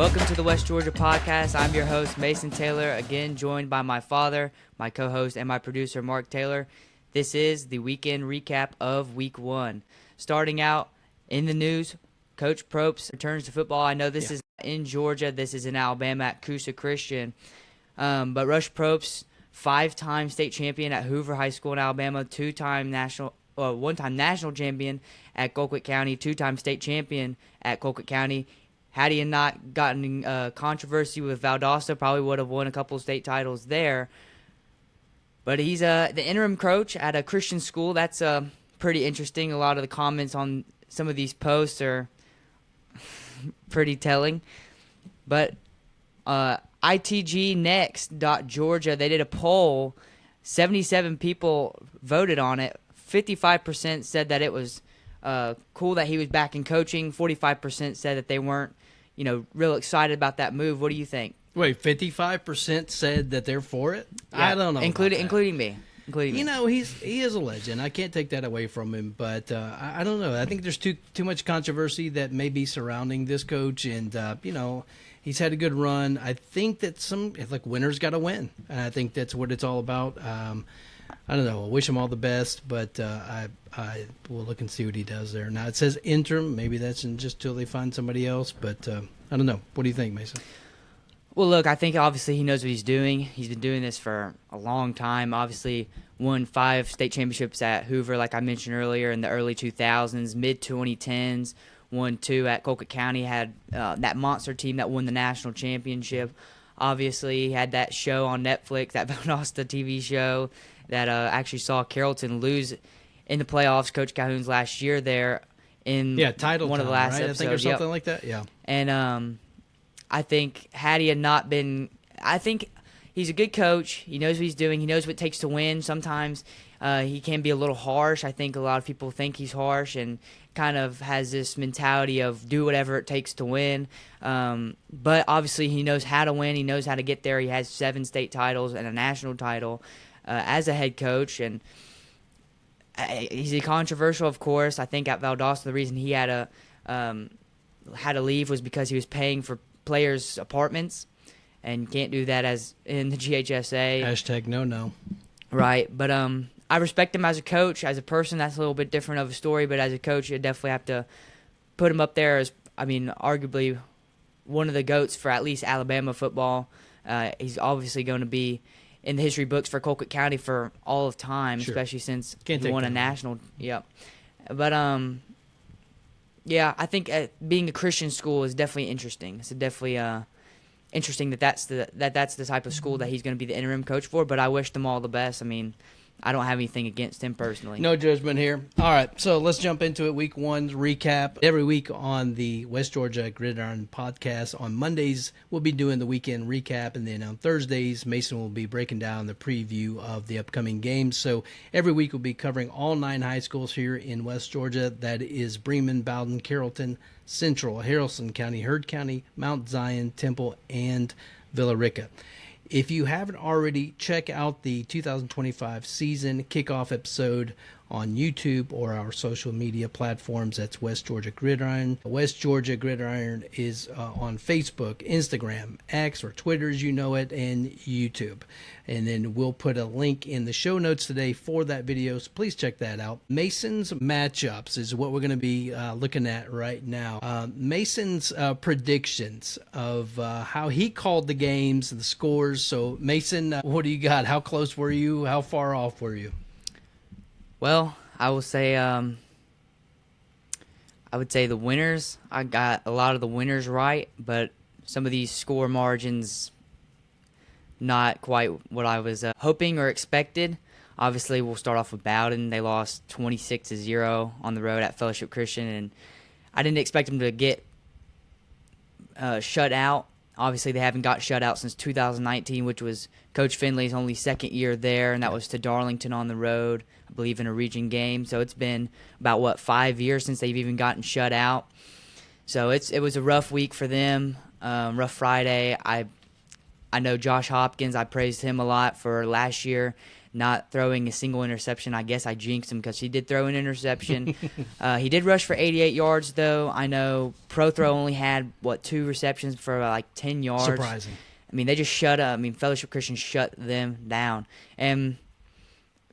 Welcome to the West Georgia Podcast. I'm your host, Mason Taylor, again joined by my father, my co-host, and my producer, Mark Taylor. This is the weekend recap of Week 1. Starting out in the news, Coach Probst returns to football. I know this is in Georgia. This is in Alabama at Coosa Christian. But Rush Probst, 5-time state champion at Hoover High School in Alabama, one-time national champion at Colquitt County, 2-time state champion at Colquitt County. Had he not gotten controversy with Valdosta, probably would have won a couple of state titles there. But he's the interim coach at a Christian school. That's pretty interesting. A lot of the comments on some of these posts are pretty telling. But ITGnext.Georgia, they did a poll. 77 people voted on it. 55% said that it was cool that he was back in coaching. 45% said that they weren't, real excited about that move. What do you think? Wait, 55% said that they're for it? Yeah, I don't know. Including me. He is a legend. I can't take that away from him, but I don't know. I think there's too much controversy that may be surrounding this coach, and he's had a good run. I think that winners got to win, and I think that's what it's all about. I don't know. I wish him all the best, but I will look and see what he does there. Now, it says interim. Maybe that's just till they find somebody else, but I don't know. What do you think, Mason? Well, look, I think obviously he knows what he's doing. He's been doing this for a long time. Obviously won 5 state championships at Hoover, like I mentioned earlier, in the early 2000s, mid-2010s. Won 2 at Colquitt County, had that monster team that won the national championship. Obviously, he had that show on Netflix, that Valdosta TV show, that actually saw Carrollton lose in the playoffs, Coach Calhoun's last year there in title one time, of the last right? episodes. I think, or something like that, yeah. And I think had he had not been – I think he's a good coach. He knows what he's doing. He knows what it takes to win. Sometimes he can be a little harsh. I think a lot of people think he's harsh and kind of has this mentality of do whatever it takes to win. But obviously he knows how to win. He knows how to get there. He has 7 state titles and a national title as a head coach. And he's controversial, of course. I think at Valdosta the reason he had to leave was because he was paying for players' apartments, and can't do that as in the GHSA. Hashtag no. Right, but I respect him as a coach. As a person, that's a little bit different of a story, but as a coach, you definitely have to put him up there as, arguably one of the GOATs for at least Alabama football. He's obviously going to be in the history books for Colquitt County for all of time, sure. Especially since he won a national. Yep. But I think being a Christian school is definitely interesting. It's definitely interesting that's the type of school that he's going to be the interim coach for. But I wish them all the best. I don't have anything against him personally. No judgment here. All right, so let's jump into it. Week 1's recap. Every week on the West Georgia Gridiron podcast, on Mondays, we'll be doing the weekend recap, and then on Thursdays, Mason will be breaking down the preview of the upcoming games. So every week we'll be covering all 9 high schools here in West Georgia. That is Bremen, Bowden, Carrollton, Central, Haralson County, Heard County, Mount Zion, Temple, and Villa Rica. If you haven't already, check out the 2025 season kickoff episode on YouTube or our social media platforms. That's West Georgia Gridiron. West Georgia Gridiron is on Facebook, Instagram, X, or Twitter as you know it, and YouTube. And then we'll put a link in the show notes today for that video, so please check that out. Mason's matchups is what we're going to be looking at right now. Mason's predictions of how he called the games, the scores. So, Mason, what do you got? How close were you? How far off were you? Well, I will say, I would say the winners. I got a lot of the winners right, but some of these score margins, not quite what I was hoping or expected. Obviously, we'll start off with Bowden. They lost 26-0 on the road at Fellowship Christian, and I didn't expect them to get shut out. Obviously, they haven't got shut out since 2019, which was Coach Finley's only second year there, and that was to Darlington on the road, I believe, in a region game. So it's been about, 5 years since they've even gotten shut out. So it was a rough week for them, rough Friday. I know Josh Hopkins. I praised him a lot for last year. not throwing a single interception. I guess I jinxed him because he did throw an interception. He did rush for 88 yards, though. I know Pro Throw only had, 2 receptions for like 10 yards. Surprising. I mean, they just shut up. I mean, Fellowship Christian shut them down. And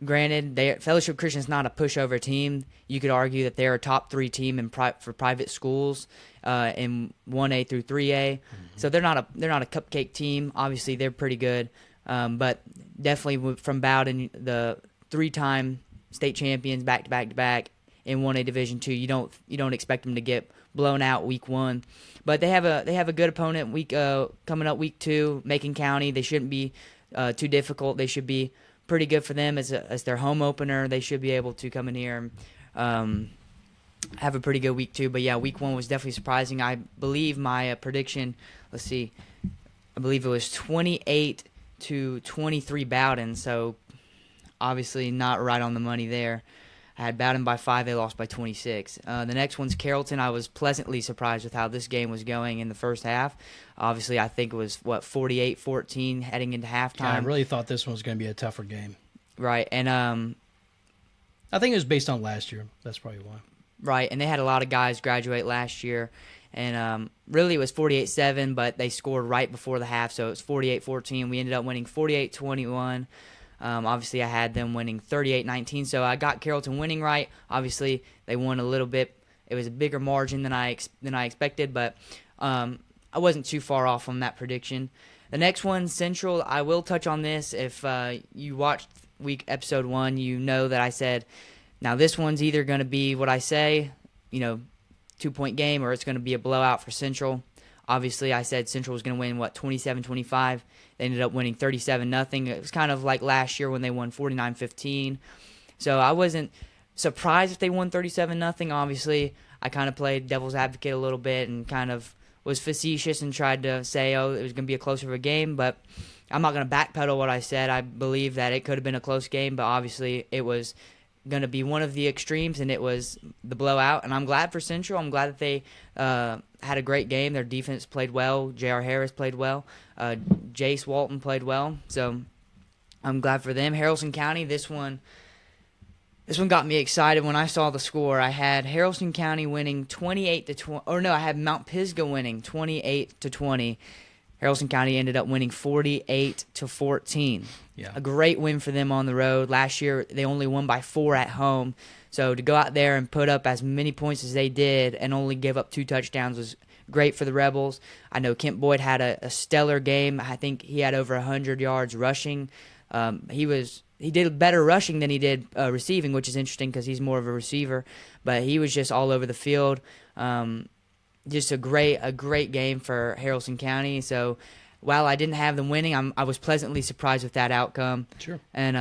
granted, Fellowship Christian's not a pushover team. You could argue that they're a top 3 team for private schools in 1A through 3A. So they're not a cupcake team. Obviously, they're pretty good. But definitely from Bowden, the 3-time state champions back to back in 1A Division II, you don't expect them to get blown out week 1. But they have a good opponent coming up week 2, Macon County. They shouldn't be too difficult. They should be pretty good for them as their home opener. They should be able to come in here and have a pretty good week 2. But yeah, week 1 was definitely surprising. I believe my prediction, let's see, I believe it was 28-23 Bowden. So obviously not right on the money there. I had Bowden by 5. They lost by 26. The next one's Carrollton. I was pleasantly surprised with how this game was going in the first half. Obviously, I think it was, 48-14 heading into halftime. Yeah, I really thought this one was going to be a tougher game. Right, and I think it was based on last year. That's probably why. Right, and they had a lot of guys graduate last year. And really it was 48-7, but they scored right before the half, so it was 48-14. We ended up winning 48-21. Obviously, I had them winning 38-19, so I got Carrollton winning right. Obviously, they won a little bit. It was a bigger margin than I expected, but I wasn't too far off on that prediction. The next one, Central, I will touch on this. If you watched episode 1, you know that I said, now this one's either going to be what I say, 2-point game, or it's going to be a blowout for Central. Obviously, I said Central was going to win, 27-25. They ended up winning 37-0. It was kind of like last year when they won 49-15. So I wasn't surprised if they won 37-0. Obviously, I kind of played devil's advocate a little bit and kind of was facetious and tried to say, it was going to be a closer of a game. But I'm not going to backpedal what I said. I believe that it could have been a close game, but obviously it was going to be one of the extremes, and it was the blowout. And I'm glad for Central. I'm glad that they had a great game. Their defense played well. J.R. Harris played well. Jace Walton played well. So I'm glad for them. Haralson County, this one got me excited when I saw the score. I had Haralson County winning 28-20. Or no, I had Mount Pisgah winning 28-20. Haralson County ended up winning 48-14. Yeah. A great win for them on the road. Last year, they only won by 4 at home. So to go out there and put up as many points as they did and only give up 2 touchdowns was great for the Rebels. I know Kent Boyd had a stellar game. I think he had over 100 yards rushing. He did better rushing than he did receiving, which is interesting because he's more of a receiver. But he was just all over the field. Just a great game for Haralson County. So while I didn't have them winning, I was pleasantly surprised with that outcome. Sure. And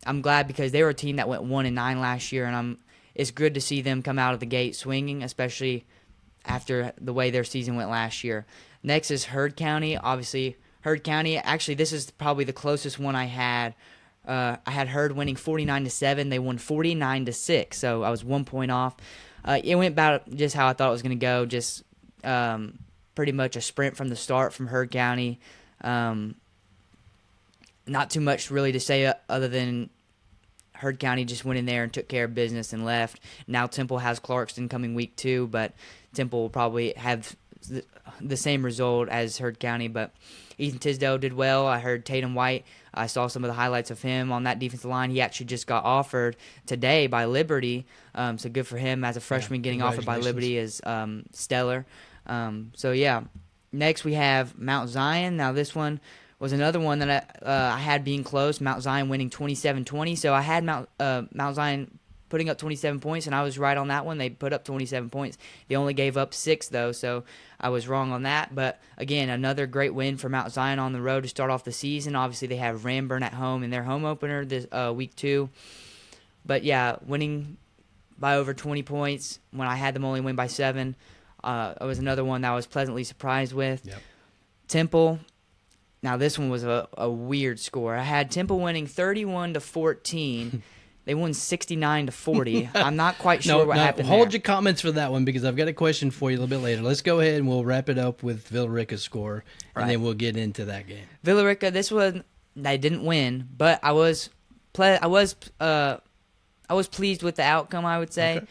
I'm glad because they were a team that went 1-9 last year, and it's good to see them come out of the gate swinging, especially after the way their season went last year. Next is Heard County. Obviously, Heard County. Actually, this is probably the closest one I had. I had Heard winning 49-7. They won 49-6, so I was 1 point off. It went about just how I thought it was going to go. Just pretty much a sprint from the start from Heard County. Not too much really to say other than Heard County just went in there and took care of business and left. Now Temple has Clarkston coming week 2, but Temple will probably have the same result as Heard County. But Ethan Tisdale did well. I heard Tatum White. I saw some of the highlights of him on that defensive line. He actually just got offered today by Liberty. So good for him as a freshman getting offered by Liberty is stellar. So yeah, next we have Mount Zion. Now this one was another one that I had being close. Mount Zion winning 27-20. So I had Mount Zion putting up 27 points, and I was right on that one. They put up 27 points. They only gave up 6 though, so I was wrong on that. But again, another great win for Mount Zion on the road to start off the season. Obviously, they have Ramburn at home in their home opener this week 2. But yeah, winning by over 20 points when I had them only win by 7. It was another one that I was pleasantly surprised with. Yep. Temple. Now this one was a weird score. I had Temple winning 31-14. They won 69-40. I'm not quite sure what happened Hold there. your comments for that one because I've got a question for you a little bit later. Let's go ahead and we'll wrap it up with Villarica's score, and then we'll get into that game. Villarica, this one, they didn't win, but I was I was pleased with the outcome, I would say. Okay.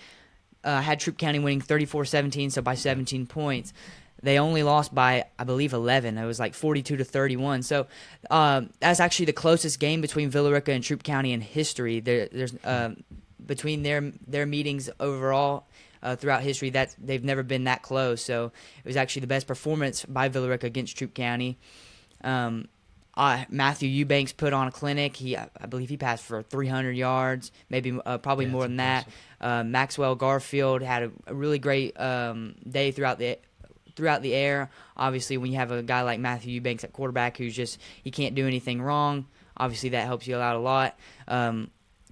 Had Troup County winning 34-17, so by 17 points. They only lost by, I believe, 11. It was like 42-31. So that's actually the closest game between Villa Rica and Troup County in history. There's between their meetings overall throughout history, that they've never been that close. So it was actually the best performance by Villa Rica against Troup County. Matthew Eubanks put on a clinic. I believe he passed for 300 yards, maybe probably more than that. Maxwell Garfield had a really great day throughout the air. Obviously, when you have a guy like Matthew Eubanks at quarterback he can't do anything wrong, obviously that helps you out a lot.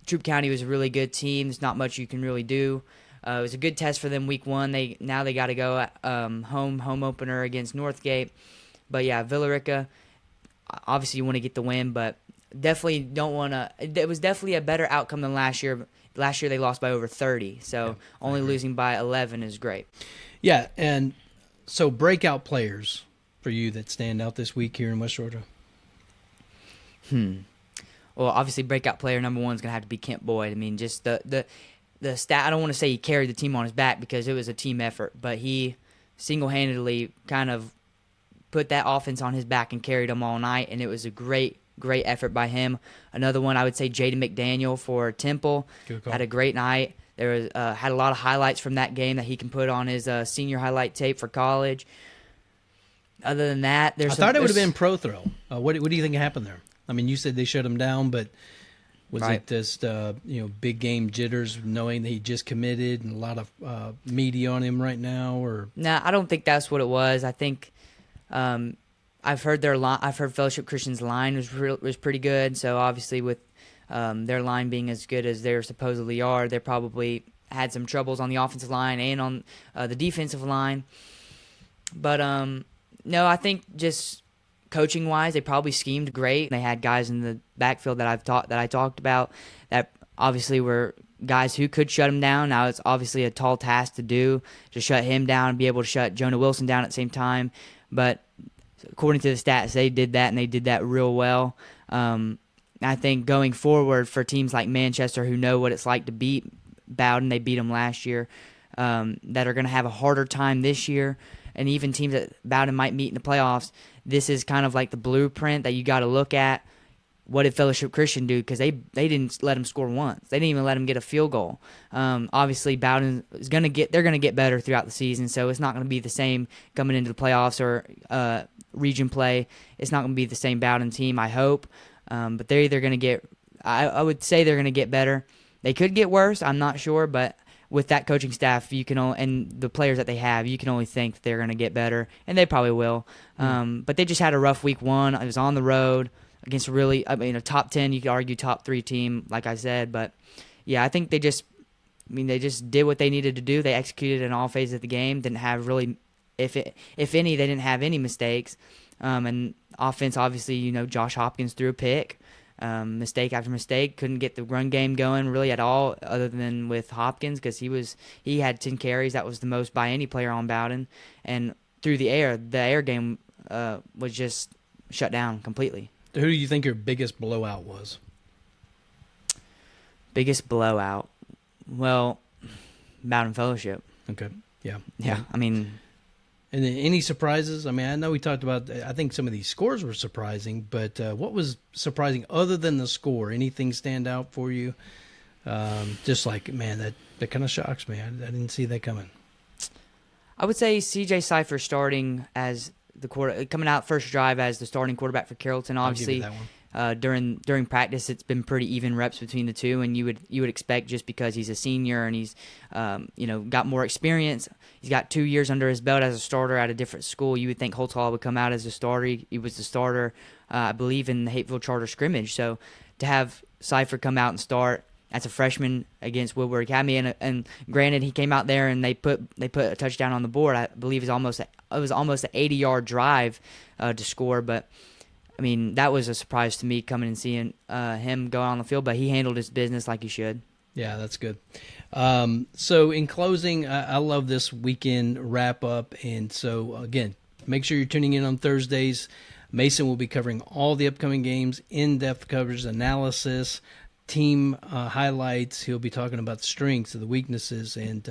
Troup County was a really good team. There's not much you can really do. It was a good test for them week one. They got to go home opener against Northgate. But yeah, Villa Rica, obviously you want to get the win, but definitely don't want to. It was definitely a better outcome than last year. Last year they lost by over 30, so only losing by 11 is great. Yeah, and so breakout players for you that stand out this week here in West Georgia? Well, obviously breakout player number one is going to have to be Kent Boyd. I mean, just the stat, I don't want to say he carried the team on his back because it was a team effort, but he single-handedly kind of put that offense on his back and carried them all night, and it was a great effort by him. Another one, I would say Jaden McDaniel for Temple had a great night. There was had a lot of highlights from that game that he can put on his senior highlight tape for college. Other than that, I thought it would have been pro throw. What do you think happened there? I mean, you said they shut him down, but was it just big game jitters, knowing that he just committed and a lot of media on him right now? Or nah, I don't think that's what it was. I think I've heard Fellowship Christian's line was pretty good. So obviously with their line being as good as they supposedly are, they probably had some troubles on the offensive line and on the defensive line. But no, I think just coaching wise, they probably schemed great. They had guys in the backfield that I talked about that obviously were guys who could shut him down. Now it's obviously a tall task to do, to shut him down and be able to shut Jonah Wilson down at the same time. But according to the stats, they did that, and they did that real well. I think going forward for teams like Manchester, who know what it's like to beat Bowden, they beat them last year, that are going to have a harder time this year, and even teams that Bowden might meet in the playoffs, this is kind of like the blueprint that you got to look at. What did Fellowship Christian do? Because they didn't let him score once. They didn't even let him get a field goal. Obviously, Bowden is they're going to get better throughout the season, so it's not going to be the same coming into the playoffs or region play. It's not going to be the same Bowden team, I hope. But they're either going to get, I would say they're going to get better. They could get worse, I'm not sure, but with that coaching staff, and the players that they have, you can only think that they're going to get better, and they probably will. But they just had a rough week one. It was on the road against a top 10, you could argue top 3 team, like I said. But yeah, I think they just did what they needed to do. They executed in all phases of the game. Didn't have really, if any, they didn't have any mistakes. And offense, obviously, Josh Hopkins threw a pick, mistake after mistake. Couldn't get the run game going really at all, other than with Hopkins, because he had 10 carries. That was the most by any player on Bowden. And through the air game was just shut down completely. Who do you think your biggest blowout was? Biggest blowout? Well, Bowden Fellowship. Okay. Yeah. Yeah. I mean, and then any surprises? I mean, I know we talked about, I think some of these scores were surprising, but what was surprising other than the score? Anything stand out for you? Just like, man, that kind of shocks me. I didn't see that coming. I would say C.J. Cipher starting as coming out first drive as the starting quarterback for Carrollton. Obviously, during practice, it's been pretty even reps between the two, and you would expect, just because he's a senior and he's got more experience. He's got 2 years under his belt as a starter at a different school. You would think Holtzall would come out as a starter. He was the starter, I believe, in the Hateville Charter scrimmage. So to have Cipher come out and start as a freshman against Woodward Academy, and granted, he came out there and they put a touchdown on the board. I believe it was almost an 80-yard drive to score, but I mean, that was a surprise to me coming and seeing him go on the field, but he handled his business like he should. Yeah, that's good. So in closing, I love this weekend wrap up, and so again, make sure you're tuning in on Thursdays. Mason will be covering all the upcoming games, in-depth coverage, analysis, team highlights. He'll be talking about the strengths and the weaknesses and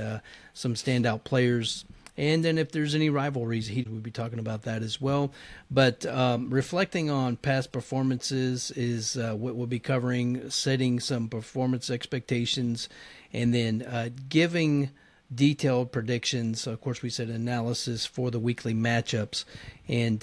some standout players. And then if there's any rivalries, he would be talking about that as well. But reflecting on past performances is what we'll be covering, setting some performance expectations, and then giving detailed predictions. Of course, we said analysis for the weekly matchups. And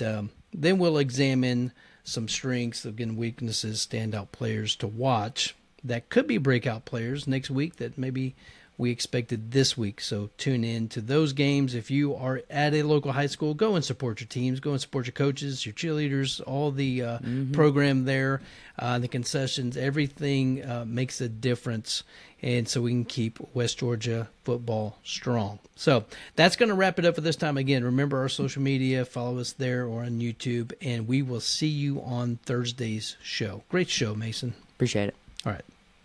then we'll examine some strengths, again, weaknesses, standout players to watch. That could be breakout players next week that maybe we expected this week. So tune in to those games. If you are at a local high school, go and support your teams. Go and support your coaches, your cheerleaders, all the program there, the concessions. Everything makes a difference. And so we can keep West Georgia football strong. So that's going to wrap it up for this time. Again, remember our social media. Follow us there or on YouTube. And we will see you on Thursday's show. Great show, Mason. Appreciate it. All right.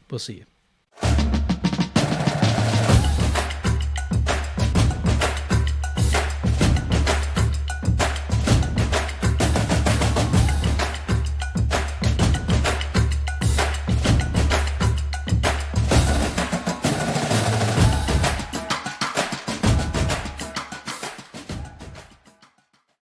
We'll see you.